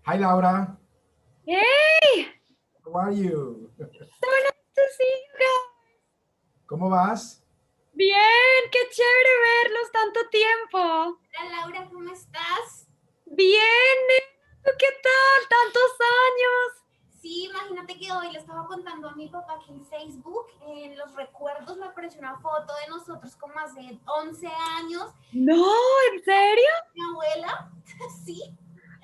Hi, Laura. Hey, How are you? so nice to see you guys. ¿Cómo vas? Bien, qué chévere verlos tanto tiempo. Hola Laura, ¿cómo estás? Bien, nena, ¿tú qué tal? Tantos años. Sí, imagínate que hoy le estaba contando a mi papá que en Facebook, en los recuerdos, me apareció una foto de nosotros como hace 11 años. No, ¿en serio? Mi abuela, sí.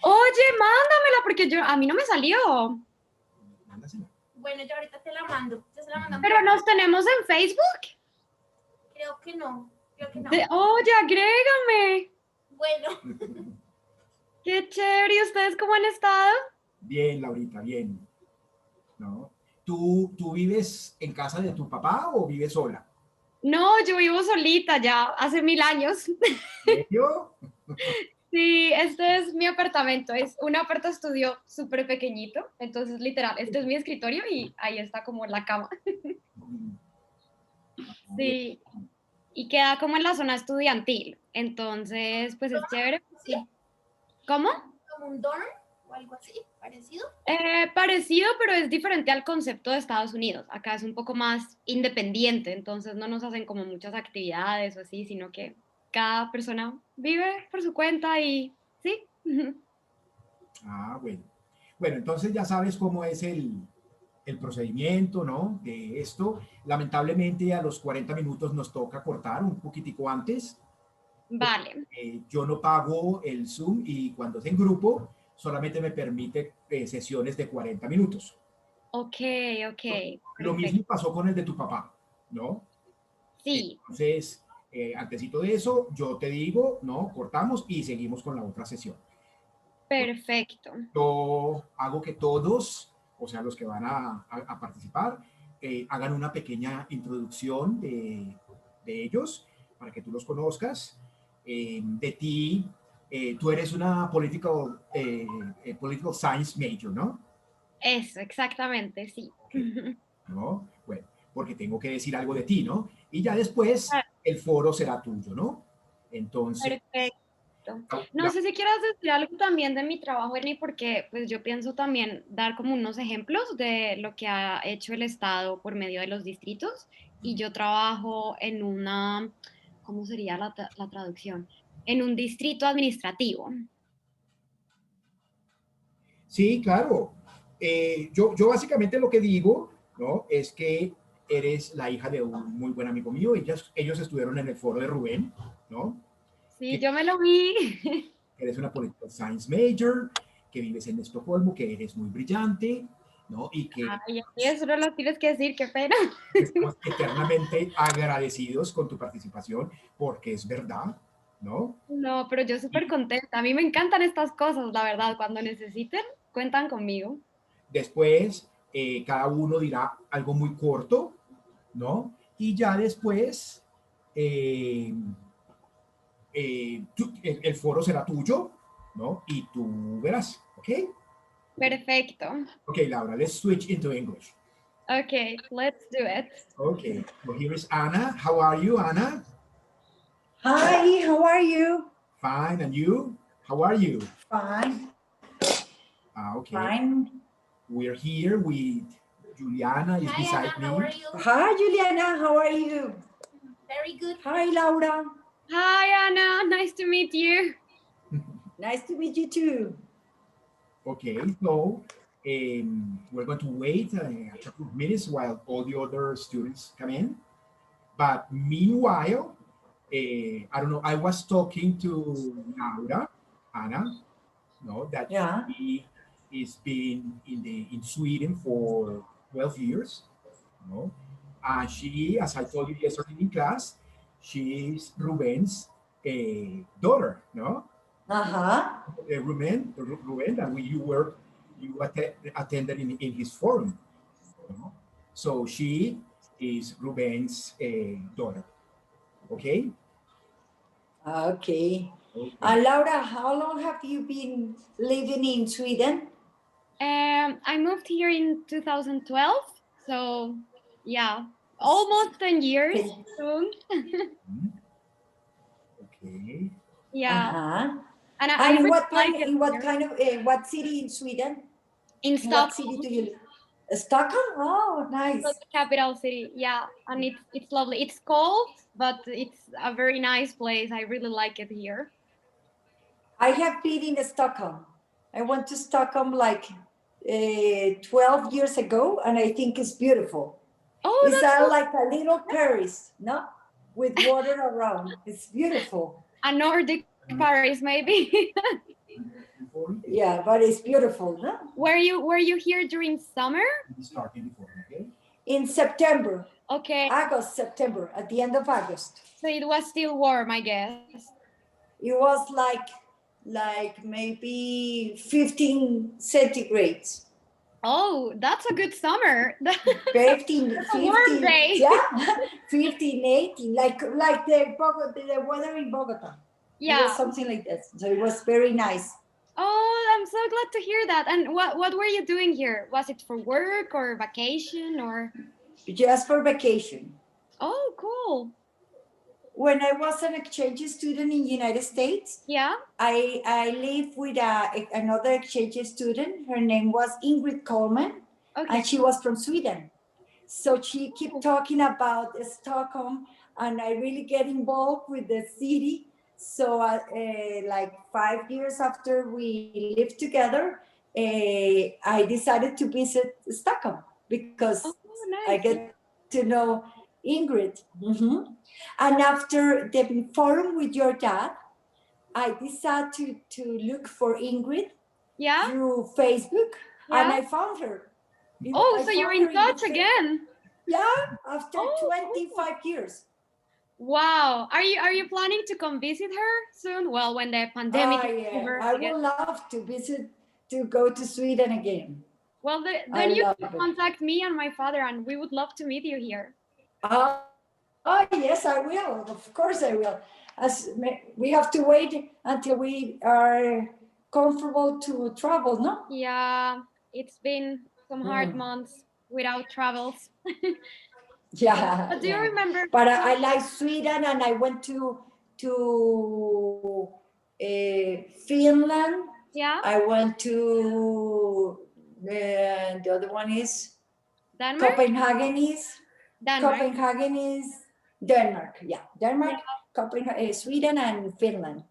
Oye, mándamela porque a mí no me salió. Mándasela. Bueno, yo ahorita te la mando. Yo se la mando. Pero nos tenemos en Facebook. Creo que no, creo que no. Oye, agrégame. Bueno, Qué chévere. ¿Y ustedes cómo han estado? Bien, Laurita, bien. ¿No? ¿Tú vives en casa de tu papá o vives sola? No, yo vivo solita ya hace 1000 años. ¿En serio? Sí, este es mi apartamento, es un aparta estudio súper pequeñito, entonces literal, este es mi escritorio y ahí está como la cama. Mm, Sí, y queda como en la zona estudiantil, entonces pues es chévere. ¿sí? ¿Cómo? Como un dorm o algo así, parecido. Parecido, pero es diferente al concepto de Estados Unidos. Acá es un poco más independiente, entonces no nos hacen como muchas actividades o así, sino que cada persona vive por su cuenta y sí. Bueno. Bueno, entonces ya sabes cómo es el procedimiento, ¿no? De esto. Lamentablemente a los 40 minutos nos toca cortar un poquitico antes. Vale, Yo no pago el Zoom y cuando es en grupo solamente me permite sesiones de 40 minutos. ok, ok, Lo perfecto. mismo pasó con el de tu papá, ¿no? Sí. Entonces, antesito de eso, yo te digo, ¿no? Cortamos y seguimos con la otra sesión. Perfecto. Yo hago que todos, o sea, los que van a participar, hagan una pequeña introducción de ellos para que tú los conozcas. De ti, tú eres una political science major, ¿no? Eso, exactamente, sí. Ok, ¿no? Bueno, porque tengo que decir algo de ti, ¿no? Y ya después Ah, el foro será tuyo, ¿no? Entonces, perfecto. No la- sé si quieras decir algo también de mi trabajo, Ernie, porque pues yo pienso también dar como unos ejemplos de lo que ha hecho el Estado por medio de los distritos. Y yo trabajo en una, ¿cómo sería la traducción? En un distrito administrativo. sí, claro. Yo básicamente lo que digo, ¿no? Es que eres la hija de un muy buen amigo mío. Ellos estuvieron en el foro de Rubén, ¿no? Sí, Que yo me lo vi. eres una political science major, que vives en Estocolmo, que eres muy brillante, ¿no? Y que Ay, eso no lo tienes que decir, qué pena. estamos eternamente agradecidos con tu participación, porque es verdad, ¿no? No, pero yo súper Y contenta. A mí me encantan estas cosas, la verdad. Cuando necesiten, cuentan conmigo. después, cada uno dirá algo muy corto, ¿no? Y ya después, eh, el foro será tuyo, ¿no? Y tú verás, ¿ok? Perfecto. Okay, Laura, let's switch into English. Okay, let's do it. Okay, so here is Anna. How are you, Anna? Hi, how are you? Fine, and you? How are you? Fine, Okay, fine. we're here with Giuliana is Hi Anna, beside how me. are you? Hi, Giuliana, how are you? Very good. Hi, Laura. Hi, Anna. Nice to meet you. Nice to meet you too. Okay, so we're going to wait a couple of minutes while all the other students come in. But meanwhile, I don't know, I was talking to Laura, Anna, no, that Yeah. she has been in Sweden for 12 years, no? And she, as I told you yesterday in class, she is Ruben's daughter, no? Uh-huh. Ruben, that you attended in his forum, no? So she is Ruben's daughter. Okay? Okay. Okay. Laura, how long have you been living in Sweden? I moved here in 2012, so yeah, almost 10 years soon. Mhm. Okay. Yeah. Uh-huh. And And in really what like kind, it in what here. kind of, what city in Sweden? In In what city Stockholm, do you live? Stockholm? Oh, so nice. the capital city. Yeah, and it's lovely. It's cold, but it's a very nice place. I really like it here. I have been in Stockholm. I went to Stockholm like 12 years ago, and I think it's beautiful. Oh, It's that's so like a little Paris, no? With water around. It's beautiful. a Nordic Paris, maybe. Yeah, but it's beautiful, no? Were you here during summer? Starting before, okay? In September, Okay, August, September, at the end of August. so it was still warm, I guess. It was like maybe 15 centigrades. Oh, that's a good summer. 15, That's a warm day. yeah, 15, 18, like the weather in Bogota. It Yeah. was something like that. So it was very nice. Oh, I'm so glad to hear that. And what were you doing here? Was it for work or vacation or? Just for vacation. Oh, cool. When I was an exchange student in the United States, Yeah. I lived with another exchange student. Her name was Ingrid Coleman, Okay. and she was from Sweden. So she kept talking about Stockholm, and I really get involved with the city. So like 5 years after we lived together, I decided to visit Stockholm because Oh, I nice. get to know Ingrid. Mhm. And after the forum with your dad, I decided to look for Ingrid Yeah. through Facebook, and Yeah. I found her. Oh, I so you're found in her touch the again. Yeah, after Oh, 25 years. wow. Are you planning to come visit her soon? Well, when the pandemic is over, I I guess. would love to visit, to go to Sweden again. Well, I then you love can it. contact me and my father, and we would love to meet you here. Oh, yes, I will. Of course, I will. We have to wait until we are comfortable to travel, no? Yeah, it's been some hard months without travels. Yeah. But do you Yeah. remember? But I like Sweden, and I went to Finland. Yeah, I went to the other one is Denmark? Copenhagen is Denmark. Copenhagen is Denmark. Yeah, Denmark, Yeah. Copenhagen, Sweden, and Finland.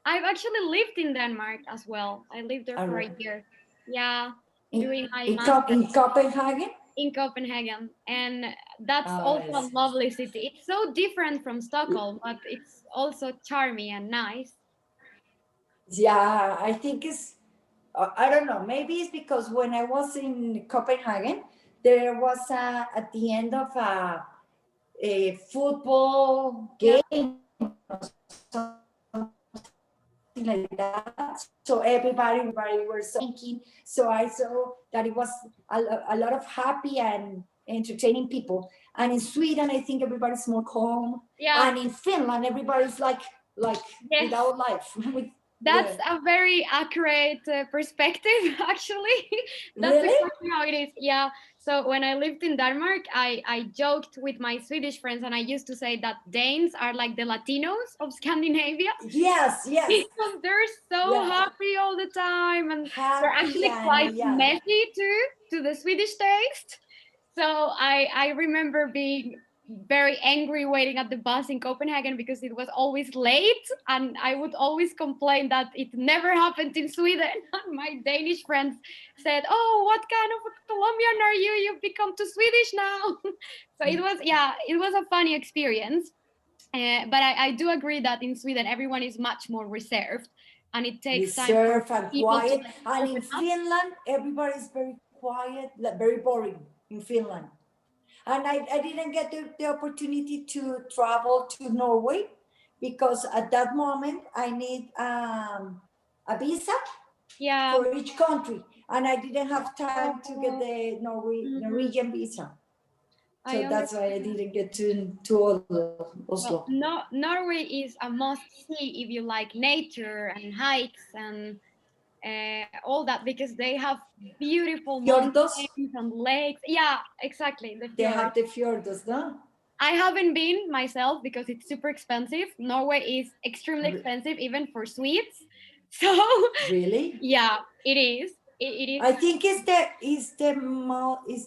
I've actually lived in Denmark as well. I lived there for a Alright. year. Yeah, In, doing my in master's Copenhagen. in Copenhagen. And that's Oh, also a yes. lovely city. It's so different from Stockholm, but it's also charming and nice. Yeah, I think it's. I don't know. Maybe it's because when I was in Copenhagen, there was at the end of a football Yeah. game or something like that. So everybody was thinking. So I saw that it was a lot of happy and entertaining people. And in Sweden, I think everybody's more calm. Yeah. And in Finland, everybody's like Yes. without life. That's a very accurate perspective, actually. That's Really? exactly how it is. Yeah. So when I lived in Denmark, I joked with my Swedish friends, and I used to say that Danes are like the Latinos of Scandinavia. Yes, yes. Because they're so Yeah. happy all the time, and they're Happy actually and, quite yeah. messy too, to the Swedish taste. So I remember being very angry waiting at the bus in Copenhagen because it was always late, and I would always complain that it never happened in Sweden. And my Danish friends said, "Oh, what kind of a Colombian are you? You've become too Swedish now." So it was a funny experience. But I do agree that in Sweden everyone is much more reserved, and it takes time for Reserved and people quiet. to And open in up. Finland, everybody's very quiet, very boring in Finland. And I didn't get the opportunity to travel to Norway because at that moment I need a visa for each country. And I didn't have time to get the Norwegian visa. So that's why I didn't get to Oslo. Well, Norway is a must see if you like nature and hikes and all that, because they have beautiful Fjordos? mountains and lakes. Yeah, exactly. They have the fjords, no? I haven't been myself because it's super expensive. Norway is extremely expensive, even for Swedes. So Really? yeah, it is. It is. I think it's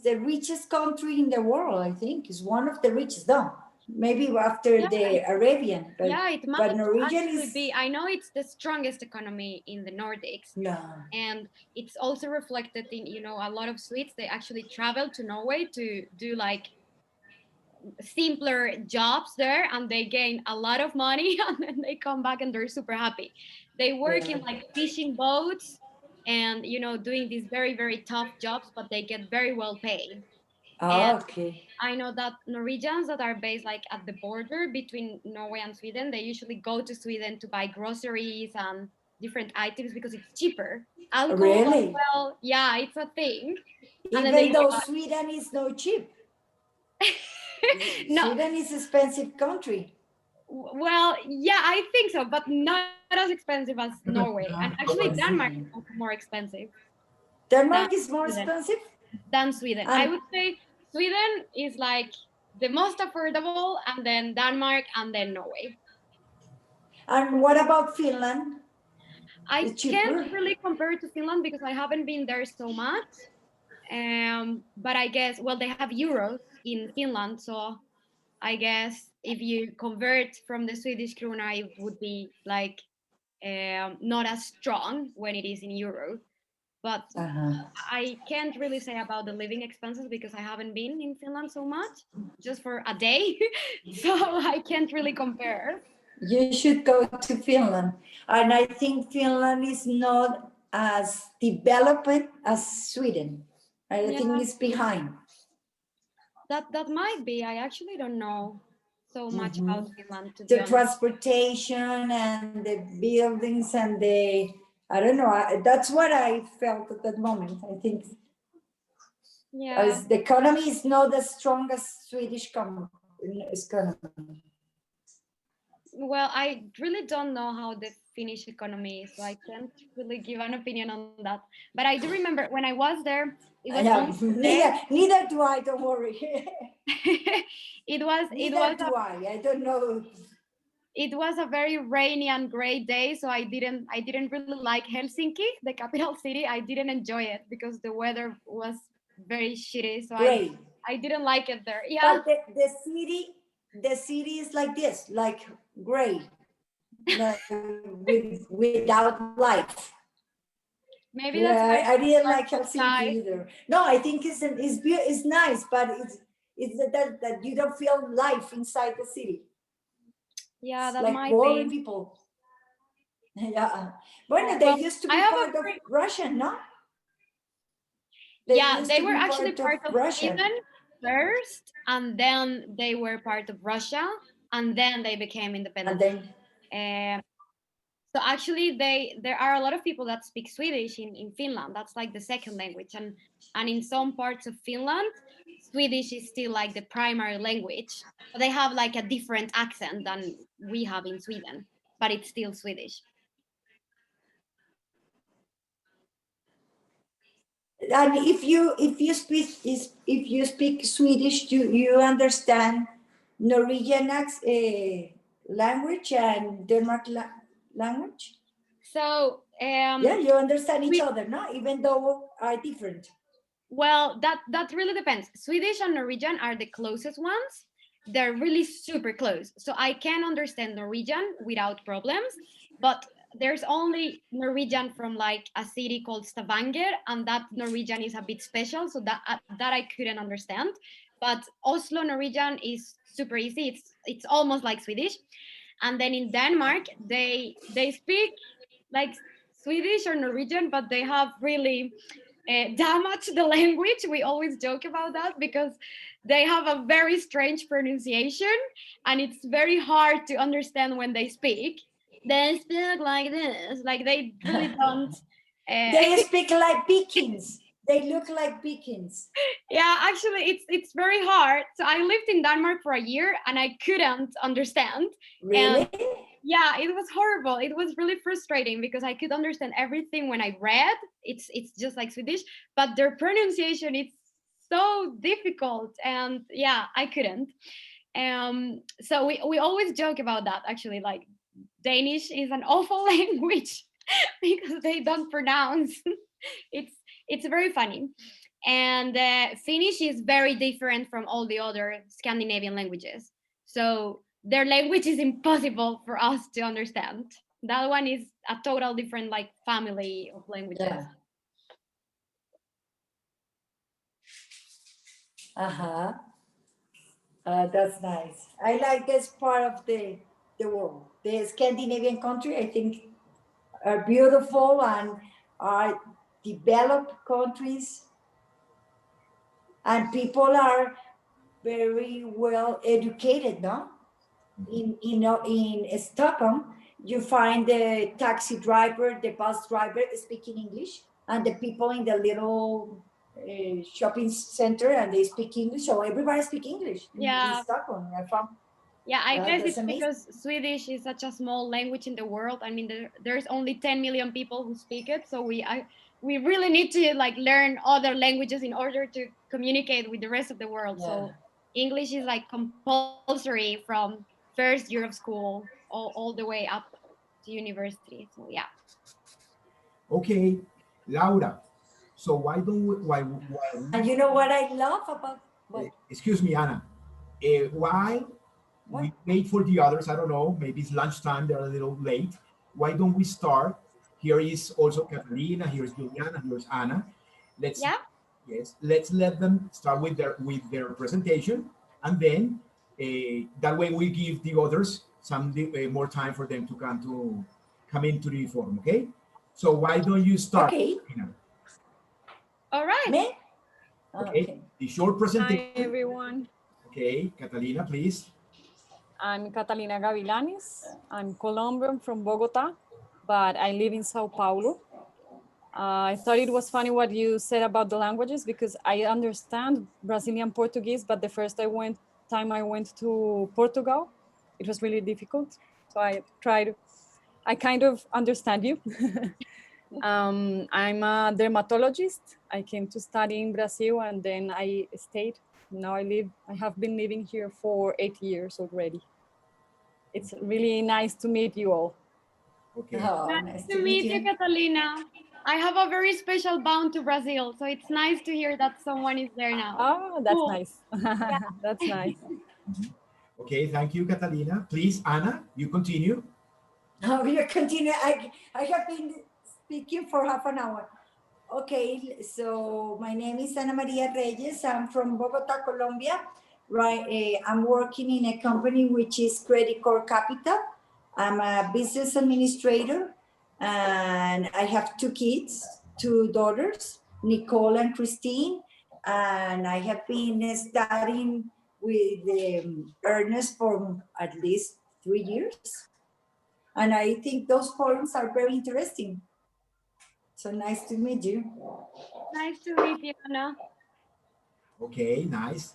the richest country in the world. I think it's one of the richest. No, maybe after Yeah, the Arabian, yeah, it but might Norwegian actually is be. I know it's the strongest economy in the Nordics, no. and it's also reflected in, you know, a lot of Swedes, they actually travel to Norway to do like simpler jobs there, and they gain a lot of money and then they come back and they're super happy. They work in Yeah. like fishing boats and, you know, doing these very, very tough jobs, but they get very well paid. And Okay. I know that Norwegians that are based like at the border between Norway and Sweden, they usually go to Sweden to buy groceries and different items because it's cheaper. Alcohol as Really? well, yeah, it's a thing. And then Even they though Sweden is no cheap. no, Sweden is expensive country. well, yeah, I think so, but not as expensive as Norway. And actually, Denmark is also more expensive than Denmark is more Sweden. expensive. Than Sweden. I And would say Sweden is like the most affordable, and then Denmark, and then Norway. what about Finland? I It's can't cheaper. really compare it to Finland because I haven't been there so much. But I guess, well, they have euros in Finland, so I guess if you convert from the Swedish krona, it would be like not as strong when it is in euro. But I can't really say about the living expenses because I haven't been in Finland so much, just for a day. So I can't really compare. You should go to Finland. And I think Finland is not as developed as Sweden. I Yeah. think it's behind. That might be. I actually don't know so much about Finland, to be The honest. transportation and the buildings and I don't know. That's what I felt at that moment. I think Yeah. the economy is not as strong as Swedish economy. Well, I really don't know how the Finnish economy is, so I can't really give an opinion on that. But I do remember when I was there, it was Yeah, neither do I. Don't worry. it was Neither do I. I don't know. It was a very rainy and gray day, so I didn't really like Helsinki, the capital city. I didn't enjoy it because the weather was very shitty, so I didn't like it there. Yeah. But the city is like this, like gray, like without life. Maybe that's why I didn't like Helsinki outside. either. No, I think it's nice, but it's that you don't feel life inside the city. Yeah, that like might boring be. people. Yeah. Bueno, they used to be part of Russia, no? They were actually part of Sweden first, and then they were part of Russia, and then they became independent. So actually, there are a lot of people that speak Swedish in Finland. That's like the second language, and in some parts of Finland, Swedish is still like the primary language. So they have like a different accent than we have in Sweden, but it's still Swedish. And if you speak Swedish, you understand Norwegian language and Denmark language. So yeah, you understand each other, no? Even though are different. Well, that really depends. Swedish and Norwegian are the closest ones. They're really super close. So I can understand Norwegian without problems, but there's only Norwegian from like a city called Stavanger, and that Norwegian is a bit special, so that I couldn't understand. But Oslo Norwegian is super easy. It's almost like Swedish. And then in Denmark, they speak like Swedish or Norwegian, but they have really damaged the language. We always joke about that because they have a very strange pronunciation, and it's very hard to understand when they speak. They speak like this, like they really don't. They speak like Vikings. They look like Vikings. Yeah, actually, it's very hard. So I lived in Denmark for a year, and I couldn't understand. Really? And yeah, it was horrible. It was really frustrating because I could understand everything when I read. It's just like Swedish, but their pronunciation, it's so difficult, and yeah, I couldn't. So we always joke about that. Actually, like Danish is an awful language. because they don't pronounce. It's very funny. And Finnish is very different from all the other Scandinavian languages. So their language is impossible for us to understand. That one is a total different like family of languages. Yeah. Uh-huh. That's nice. I like this part of the world. The Scandinavian country, I think, are beautiful and are developed countries, and people are very well educated, no? In Stockholm, you find the taxi driver, the bus driver speaking English, and the people in the little shopping center, and they speak English. So everybody speak English in Stockholm. Yeah, I guess That's it's amazing. because Swedish is such a small language in the world. I mean, there's only 10 million people who speak it, so we really need to like learn other languages in order to communicate with the rest of the world. So English is like compulsory from first year of school all the way up to university. So yeah. Okay, Laura. So why don't we, And you know what I love about what? excuse me, Anna. Why we wait for the others? I don't know. Maybe it's lunchtime. They're a little late. Why don't we start? Here is also Catalina. Here's Giuliana. Here's Anna. Let's let's let them start with their presentation, and then that way we give the others some more time for them to come into the forum. Okay. So why don't you start? Okay. All right. Me? Okay. The short presentation. Hi, everyone. Okay, Catalina, please. I'm Catalina Gavilanes. I'm Colombian from Bogota, but I live in Sao Paulo. I thought it was funny what you said about the languages, because I understand Brazilian Portuguese, but the first time I went to Portugal, it was really difficult. So I kind of understand you. I'm a dermatologist. I came to study in Brazil and then I stayed. Now I have been living here for 8 years already. It's really nice to meet you all. Okay. Oh, nice to meet you, Catalina. I have a very special bond to Brazil, so it's nice to hear that someone is there now. Oh, that's nice. That's nice. Okay, thank you, Catalina. Please, Anna, you continue. No, you continue. I have been speaking for half an hour. Okay, so my name is Ana Maria Reyes. I'm from Bogota, Colombia. Right, I'm working in a company which is Credit Core Capital. I'm a business administrator, and I have 2 kids, 2 daughters, Nicole and Christine. And I have been studying with Ernest for at least 3 years. And I think those forums are very interesting. So nice to meet you. Nice to meet you, Anna. Okay, nice.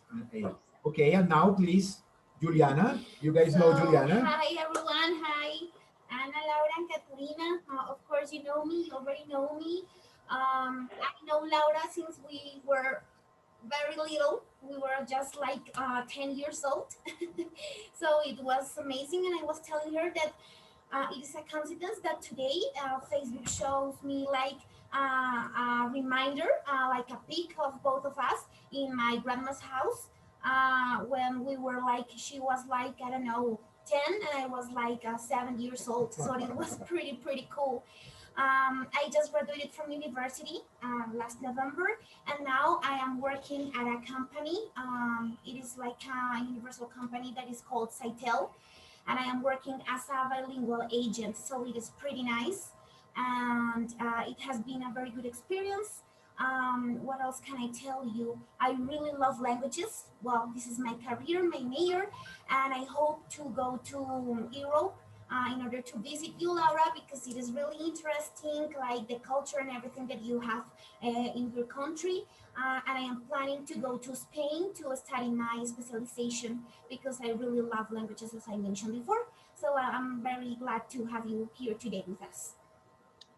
Okay, and now please, Giuliana. You guys know Giuliana? Hi, everyone. Hi, Anna, Laura, and Catalina. Of course, you know me. You already know me. I know Laura since we were very little. We were just like 10 years old. So it was amazing. And I was telling her that it is a coincidence that today Facebook shows me like a reminder, like a pic of both of us in my grandma's house when we were like, she was like, I don't know, 10 and I was like 7 years old. So it was pretty cool. I just graduated from university last November, and now I am working at a company. It is like a universal company that is called Saitel, and I am working as a bilingual agent. So it is pretty nice, and it has been a very good experience. What else can I tell you? I really love languages. Well, this is my career, my major, and I hope to go to Europe in order to visit you, Laura, because it is really interesting, like the culture and everything that you have in your country. And I am planning to go to Spain to study my specialization because I really love languages, as I mentioned before. So I'm very glad to have you here today with us.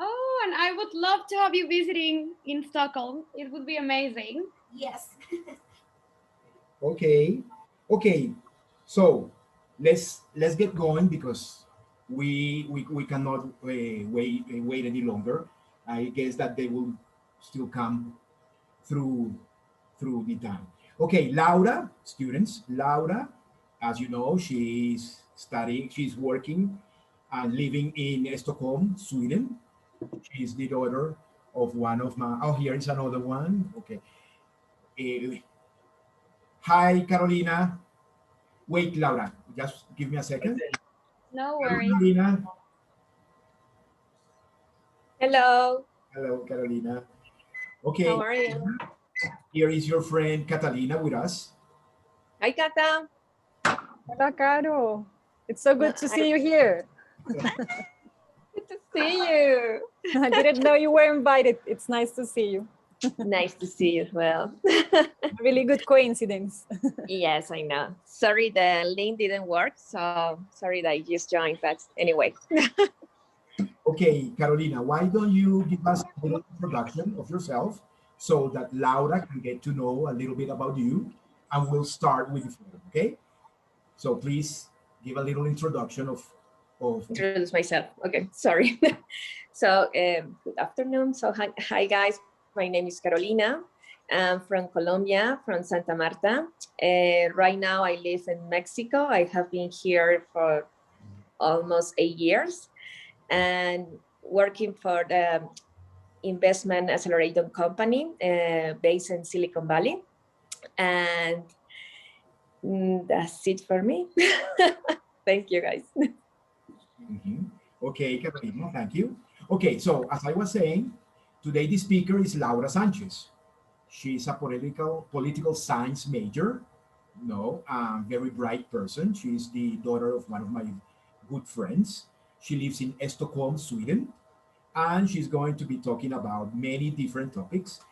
Oh, and I would love to have you visiting in Stockholm. It would be amazing. Yes. Okay. So let's get going because we cannot wait any longer. I guess that they will still come through the time. Okay, Laura, students, Laura, as you know, she's working and living in Stockholm, Sweden. She's the daughter of one of my, oh, here is another one. Okay. Eh, hi, Carolina. Wait, Laura, just give me a second. No Hello, worries. Carolina. Hello, Hello, Carolina. Okay, how are you? here is your friend Catalina with us. Hi, Kata. Hola, Caro. It's so good to see you here. Good to see you. I didn't know you were invited. It's nice to see you. Nice to see you as well. Really good coincidence. Yes, I know. Sorry, the link didn't work, so sorry that I just joined, but anyway. Okay, Carolina, why don't you give us a little introduction of yourself so that Laura can get to know a little bit about you, and we'll start with the photo, okay? So please give a little introduction of Introduce myself. Okay, sorry. So good afternoon. So hi guys, my name is Carolina. I'm from Colombia, from Santa Marta. Right now I live in Mexico. I have been here for almost 8 years and working for the investment accelerator company based in Silicon Valley. And that's it for me. Thank you guys. Mhm. Okay, Catalina, thank you. Okay, so as I was saying, today the speaker is Laura Sanchez. She's a political science major, no, very bright person. She's the daughter of one of my good friends. She lives in Stockholm, Sweden, and she's going to be talking about many different topics.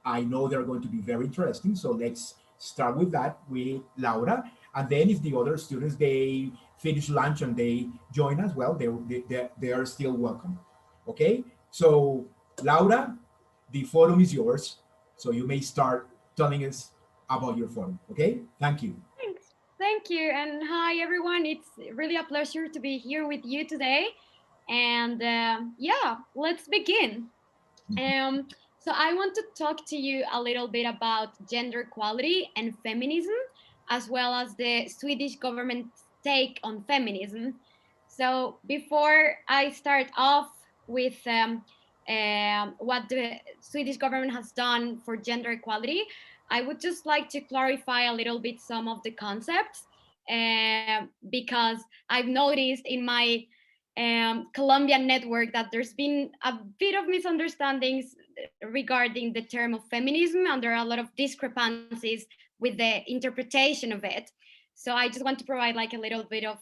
I know they're going to be very interesting, so let's start with that with Laura, and then if the other students they finish lunch and they join us, well, they are still welcome. Okay, so Laura, the forum is yours, so you may start telling us about your forum. Okay, thank you. Thanks. Thank you. And hi, everyone. It's really a pleasure to be here with you today. And yeah, let's begin. So I want to talk to you a little bit about gender equality and feminism, as well as the Swedish government's take on feminism. So before I start off with what the Swedish government has done for gender equality, I would just like to clarify a little bit some of the concepts because I've noticed in my Colombian network that there's been a bit of misunderstandings regarding the term of feminism, and there are a lot of discrepancies with the interpretation of it. So I just want to provide like a little bit of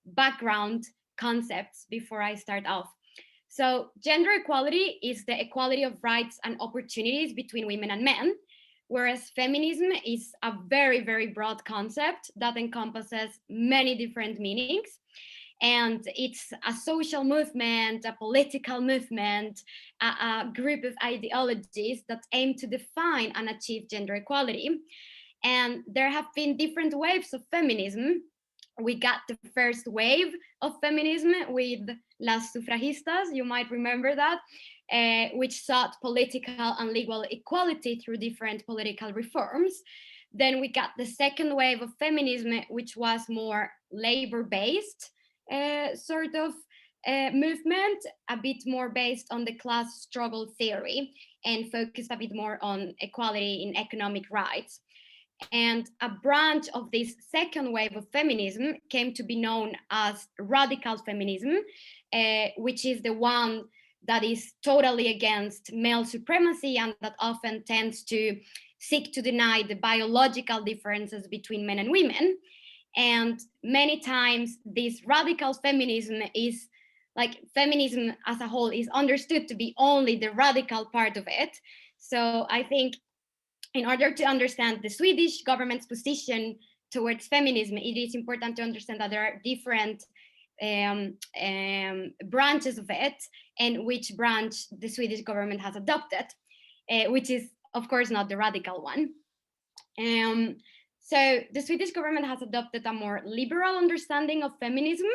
background concepts before I start off. So gender equality is the equality of rights and opportunities between women and men, whereas feminism is a very, very broad concept that encompasses many different meanings. And it's a social movement, a political movement, a group of ideologies that aim to define and achieve gender equality. And there have been different waves of feminism. We got the first wave of feminism with Las Sufragistas, you might remember that, which sought political and legal equality through different political reforms. Then we got the second wave of feminism, which was more labor-based, sort of movement, a bit more based on the class struggle theory and focused a bit more on equality in economic rights. And a branch of this second wave of feminism came to be known as radical feminism, which is the one that is totally against male supremacy and that often tends to seek to deny the biological differences between men and women. And many times this radical feminism is like feminism as a whole is understood to be only the radical part of it. So I think in order to understand the Swedish government's position towards feminism, it is important to understand that there are different branches of it and which branch the Swedish government has adopted, which is of course not the radical one. So the Swedish government has adopted a more liberal understanding of feminism,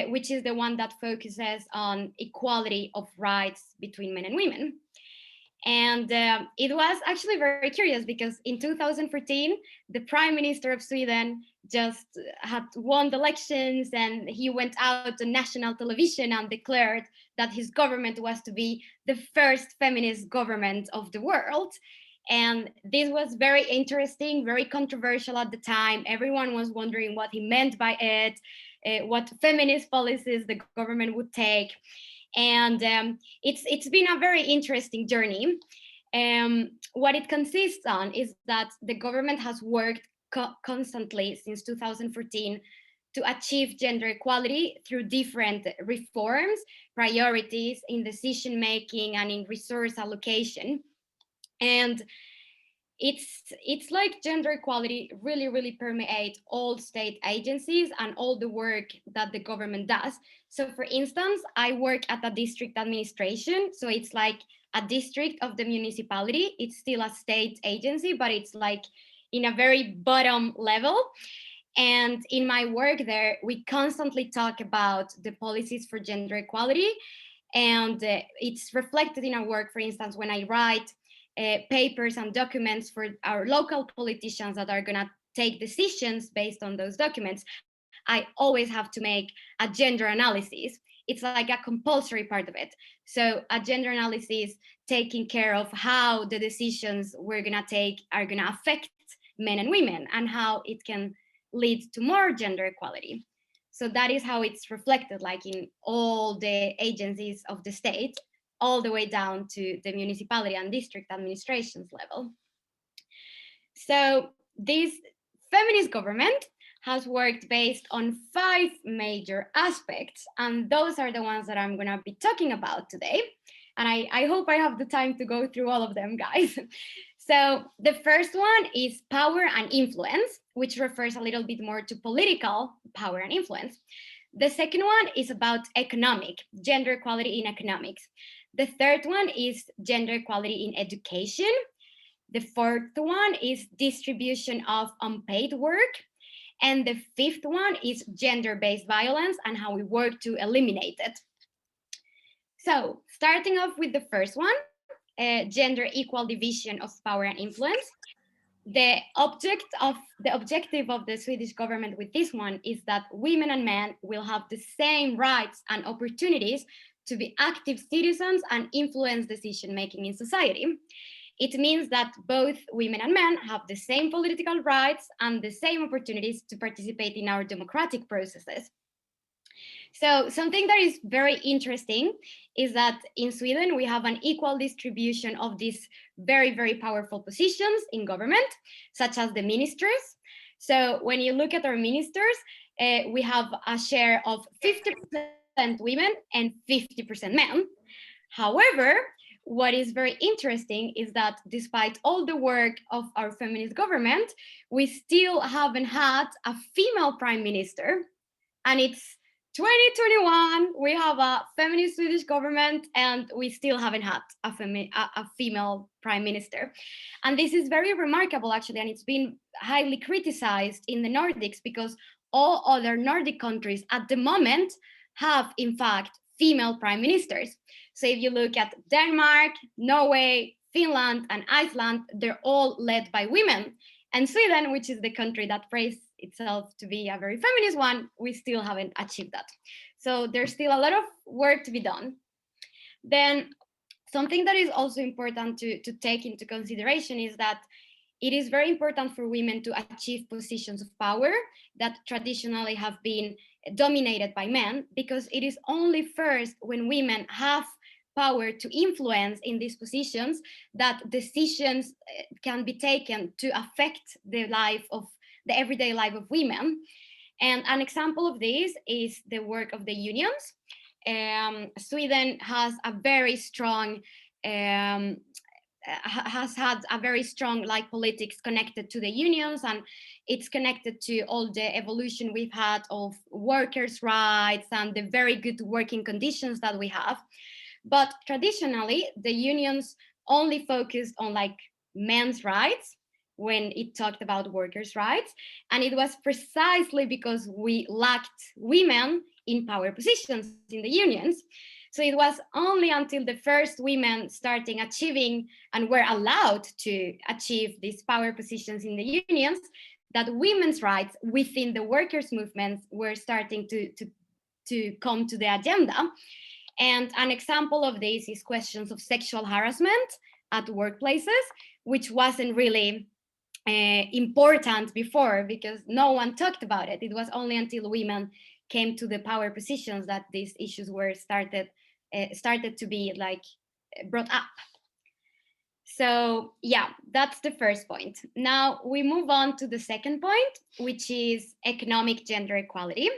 which is the one that focuses on equality of rights between men and women. And it was actually very curious because in 2014, the Prime Minister of Sweden just had won the elections, and he went out on national television and declared that his government was to be the first feminist government of the world. And this was very interesting, very controversial at the time. Everyone was wondering what he meant by it, what feminist policies the government would take. And it's been a very interesting journey. What it consists on is that the government has worked constantly since 2014 to achieve gender equality through different reforms, priorities in decision making and in resource allocation. And it's like gender equality really permeates all state agencies and all the work that the government does. So for instance, I work at a district administration, so it's like a district of the municipality. It's still a state agency, but it's like in a very bottom level. And in my work there, we constantly talk about the policies for gender equality, and it's reflected in our work. For instance, when I write papers and documents for our local politicians that are going to take decisions based on those documents, I always have to make a gender analysis. It's like a compulsory part of it. So a gender analysis taking care of how the decisions we're going to take are going to affect men and women and how it can lead to more gender equality. So that is how it's reflected, like in all the agencies of the state, all the way down to the municipality and district administrations level. So this feminist government has worked based on 5 major aspects, and those are the ones that I'm going to be talking about today. And I hope I have the time to go through all of them, guys. So the first one is power and influence, which refers a little bit more to political power and influence. The second one is about gender equality in economics. The third one is gender equality in education. The fourth one is distribution of unpaid work. And the fifth one is gender-based violence and how we work to eliminate it. So starting off with the first one, gender equal division of power and influence. The objective of the Swedish government with this one is that women and men will have the same rights and opportunities to be active citizens and influence decision-making in society. It means that both women and men have the same political rights and the same opportunities to participate in our democratic processes. So something that is very interesting is that in Sweden, we have an equal distribution of these very powerful positions in government, such as the ministers. So when you look at our ministers, we have a share of 50% women and 50% men. However, what is very interesting is that despite all the work of our feminist government, we still haven't had a female prime minister. And it's 2021, we have a feminist Swedish government and we still haven't had a female prime minister. And this is very remarkable actually, and it's been highly criticized in the Nordics because all other Nordic countries at the moment have in fact female prime ministers. So if you look at Denmark, Norway, Finland, and Iceland, they're all led by women. And Sweden, which is the country that praised itself to be a very feminist one, we still haven't achieved that. So there's still a lot of work to be done. Then something that is also important to take into consideration is that it is very important for women to achieve positions of power that traditionally have been dominated by men, because it is only first when women have power to influence in these positions that decisions can be taken to affect the everyday life of women. And an example of this is the work of the unions. Sweden has a very strong has had a very strong politics connected to the unions, and it's connected to all the evolution we've had of workers' rights and the very good working conditions that we have. But traditionally, the unions only focused on men's rights when it talked about workers' rights. And it was precisely because we lacked women in power positions in the unions. So it was only until the first women starting achieving and were allowed to achieve these power positions in the unions that women's rights within the workers' movements were starting to come to the agenda. And an example of this is questions of sexual harassment at workplaces, which wasn't really important before because no one talked about it. It was only until women came to the power positions that these issues were started to be like brought up. So yeah, that's the first point. Now we move on to the second point, which is economic gender equality.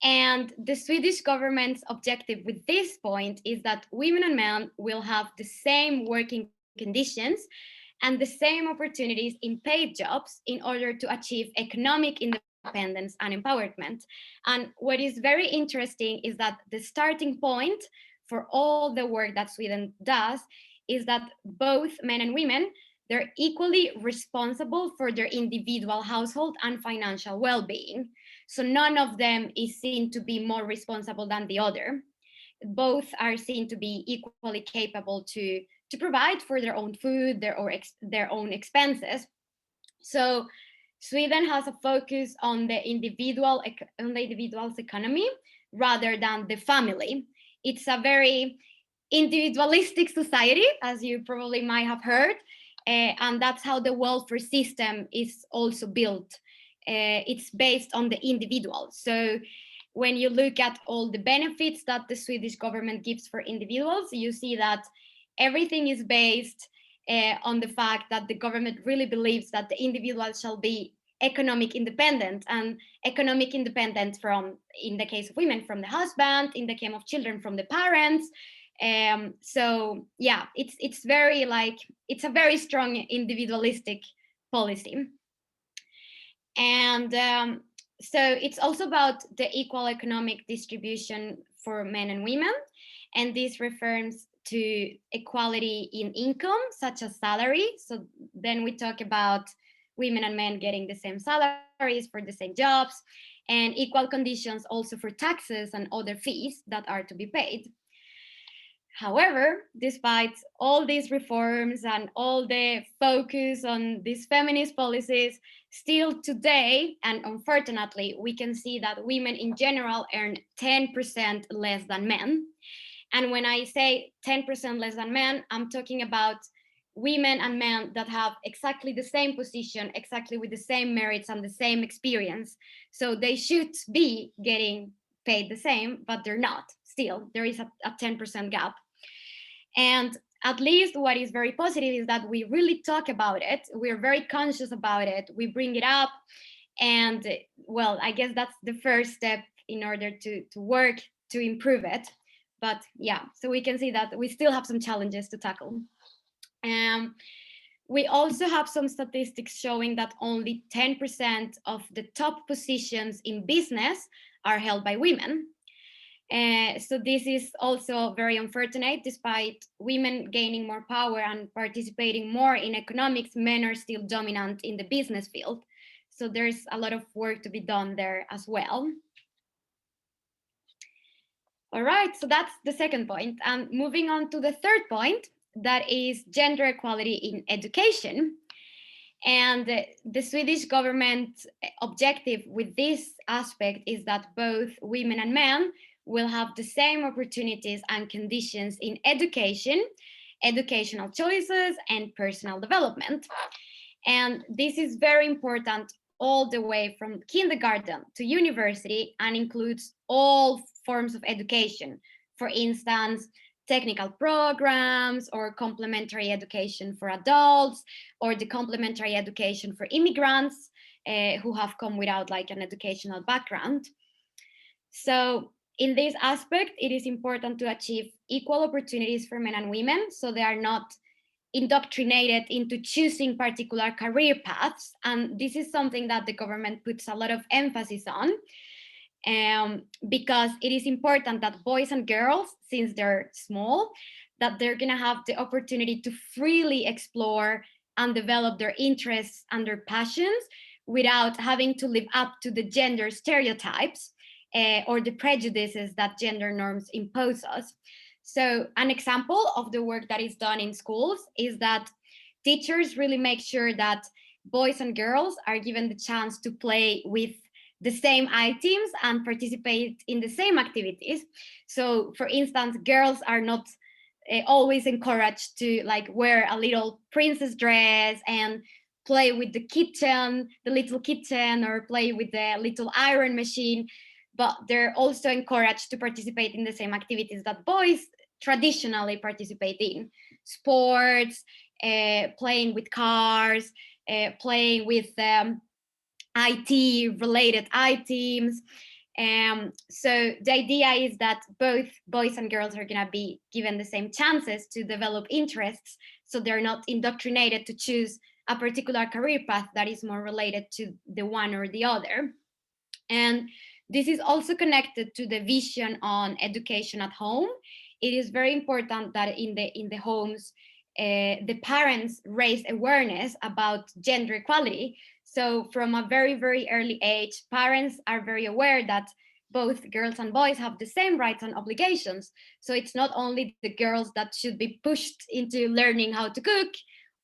And the Swedish government's objective with this point is that women and men will have the same working conditions and the same opportunities in paid jobs in order to achieve economic independence and empowerment. And what is very interesting is that the starting point for all the work that Sweden does is that both men and women, they're equally responsible for their individual household and financial well-being. So none of them is seen to be more responsible than the other. Both are seen to be equally capable to provide for their own food, their own expenses. So Sweden has a focus on the individual's economy rather than the family. It's a very individualistic society, as you probably might have heard, and that's how the welfare system is also built. It's based on the individual. So when you look at all the benefits that the Swedish government gives for individuals, you see that everything is based on the fact that the government really believes that the individual shall be economic independent, and economic independent from, in the case of women, from the husband, in the case of children, from the parents. So yeah, it's very like, it's a very strong individualistic policy. And so it's also about the equal economic distribution for men and women. And this refers to equality in income, such as salary. So then we talk about women and men getting the same salaries for the same jobs, and equal conditions also for taxes and other fees that are to be paid. However, despite all these reforms and all the focus on these feminist policies, still today, and unfortunately, we can see that women in general earn 10% less than men. And when I say 10% less than men, I'm talking about women and men that have exactly the same position, exactly with the same merits and the same experience. So they should be getting paid the same, but they're not. Still, there is a 10% gap. And at least what is very positive is that we really talk about it. We're very conscious about it. We bring it up. And well, I guess that's the first step in order to work to improve it. But yeah, so we can see that we still have some challenges to tackle. We also have some statistics showing that only 10% of the top positions in business are held by women. So this is also very unfortunate. Despite women gaining more power and participating more in economics, men are still dominant in the business field. So there's a lot of work to be done there as well. All right, so that's the second point. And moving on to the third point, that is gender equality in education. And the Swedish government objective with this aspect is that both women and men will have the same opportunities and conditions in education, educational choices, and personal development. And this is very important all the way from kindergarten to university, and includes all forms of education. For instance, technical programs or complementary education for adults, or the complementary education for immigrants who have come without like an educational background. So in this aspect, it is important to achieve equal opportunities for men and women, so they are not indoctrinated into choosing particular career paths. And this is something that the government puts a lot of emphasis on, because it is important that boys and girls, since they're small, that they're gonna have the opportunity to freely explore and develop their interests and their passions without having to live up to the gender stereotypes. or the prejudices that gender norms impose us. So an example of the work that is done in schools is that teachers really make sure that boys and girls are given the chance to play with the same items and participate in the same activities. So for instance, girls are not always encouraged to like wear a little princess dress and play with the kitchen, the little kitchen, or play with the little iron machine, but they're also encouraged to participate in the same activities that boys traditionally participate in: sports, playing with cars, playing with IT related items. So the idea is that both boys and girls are going to be given the same chances to develop interests, so they're not indoctrinated to choose a particular career path that is more related to the one or the other. And this is also connected to the vision on education at home. It is very important that in the homes, the parents raise awareness about gender equality. So from a very, very early age, parents are very aware that both girls and boys have the same rights and obligations. So it's not only the girls that should be pushed into learning how to cook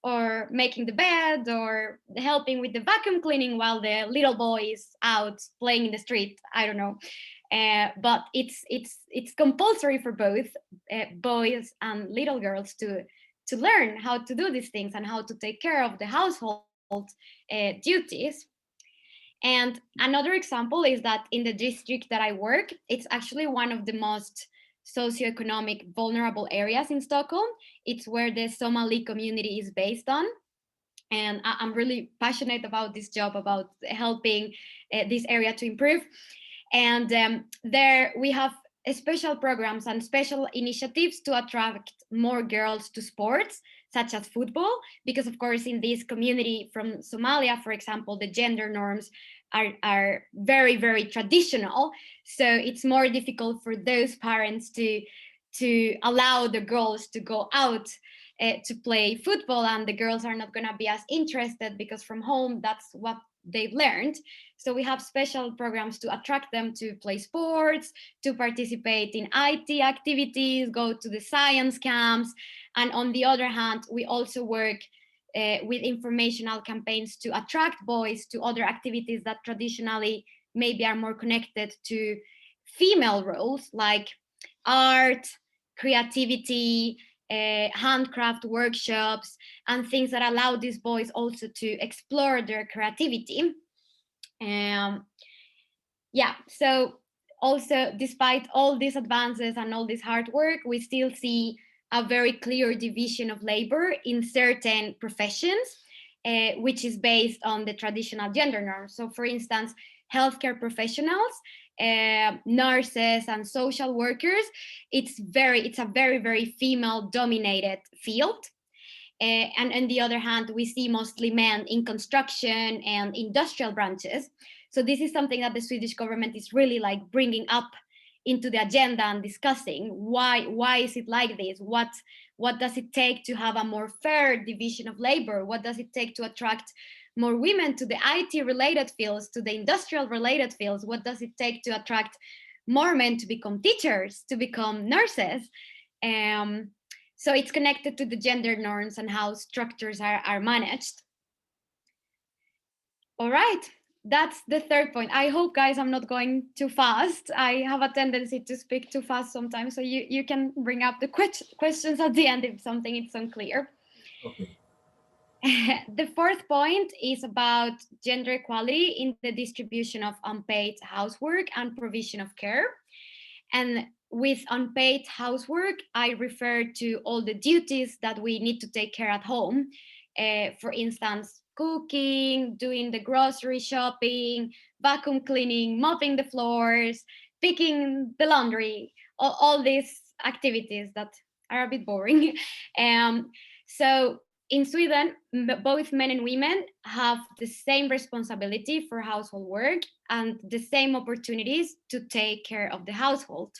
or making the bed or helping with the vacuum cleaning while the little boy is out playing in the street. I don't know. But it's compulsory for both boys and little girls to learn how to do these things and how to take care of the household duties. And another example is that in the district that I work, it's actually one of the most socioeconomic vulnerable areas in Stockholm. It's where the Somali community is based on. And I'm really passionate about this job, about helping this area to improve. And there we have special programs and special initiatives to attract more girls to sports, such as football, because of course in this community from Somalia, for example, the gender norms are very, very traditional. So it's more difficult for those parents to allow the girls to go out to play football, and the girls are not going to be as interested because from home that's what they've learned. So we have special programs to attract them to play sports, to participate in IT activities, go to the science camps. And on the other hand, we also work with informational campaigns to attract boys to other activities that traditionally maybe are more connected to female roles, like art, creativity, handcraft workshops, and things that allow these boys also to explore their creativity. Yeah, so also despite all these advances and all this hard work, we still see a very clear division of labor in certain professions, which is based on the traditional gender norms. So for instance, healthcare professionals, nurses and social workers, it's a very, very female dominated field. And on the other hand, we see mostly men in construction and industrial branches. So this is something that the Swedish government is really like bringing up into the agenda and discussing why is it like this? What does it take to have a more fair division of labor? What does it take to attract more women to the IT related fields, to the industrial related fields? What does it take to attract more men to become teachers, to become nurses? So it's connected to the gender norms and how structures are managed. All right, that's the third point. I hope, guys, I'm not going too fast. I have a tendency to speak too fast sometimes, so you can bring up the questions at the end if something is unclear. Okay. The fourth point is about gender equality in the distribution of unpaid housework and provision of care. And with unpaid housework, I refer to all the duties that we need to take care at home. For instance, cooking, doing the grocery shopping, vacuum cleaning, mopping the floors, picking the laundry, all these activities that are a bit boring. So in Sweden, both men and women have the same responsibility for household work and the same opportunities to take care of the household.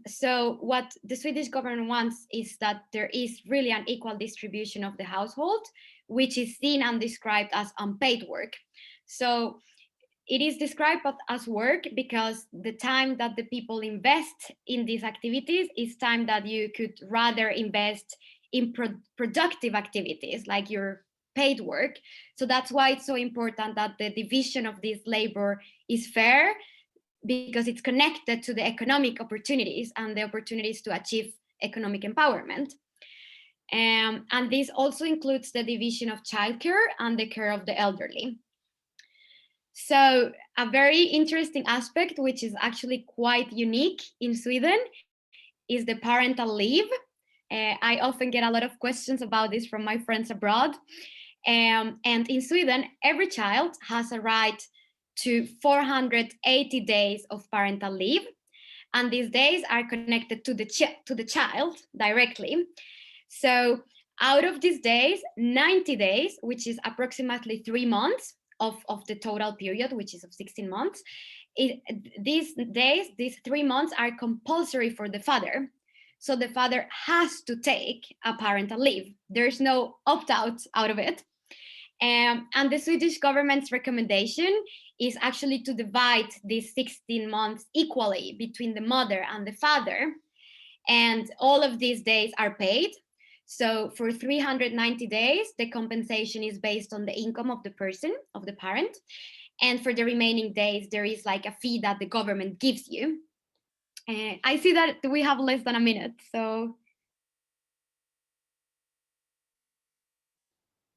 So what the Swedish government wants is that there is really an equal distribution of the household, which is seen and described as unpaid work. So it is described as work because the time that the people invest in these activities is time that you could rather invest in productive activities like your paid work. So that's why it's so important that the division of this labor is fair, because it's connected to the economic opportunities and the opportunities to achieve economic empowerment. And this also includes the division of childcare and the care of the elderly. So a very interesting aspect, which is actually quite unique in Sweden, is the parental leave. I often get a lot of questions about this from my friends abroad. And in Sweden, every child has a right to 480 days of parental leave. And these days are connected to the child directly. So out of these days, 90 days, which is approximately 3 months of the total period, which is of 16 months, these days, these 3 months are compulsory for the father. So the father has to take a parental leave. There's no opt-out out of it. And the Swedish government's recommendation is actually to divide these 16 months equally between the mother and the father. And all of these days are paid. So for 390 days, the compensation is based on the income of the person, of the parent. And for the remaining days, there is like a fee that the government gives you. I see that we have less than a minute, so.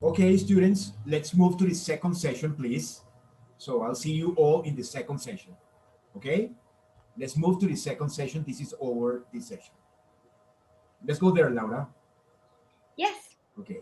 Okay, students, let's move to the second session, please. So I'll see you all in the second session, okay? Let's move to the second session. This is over this session. Let's go there, Laura. Yes. Okay.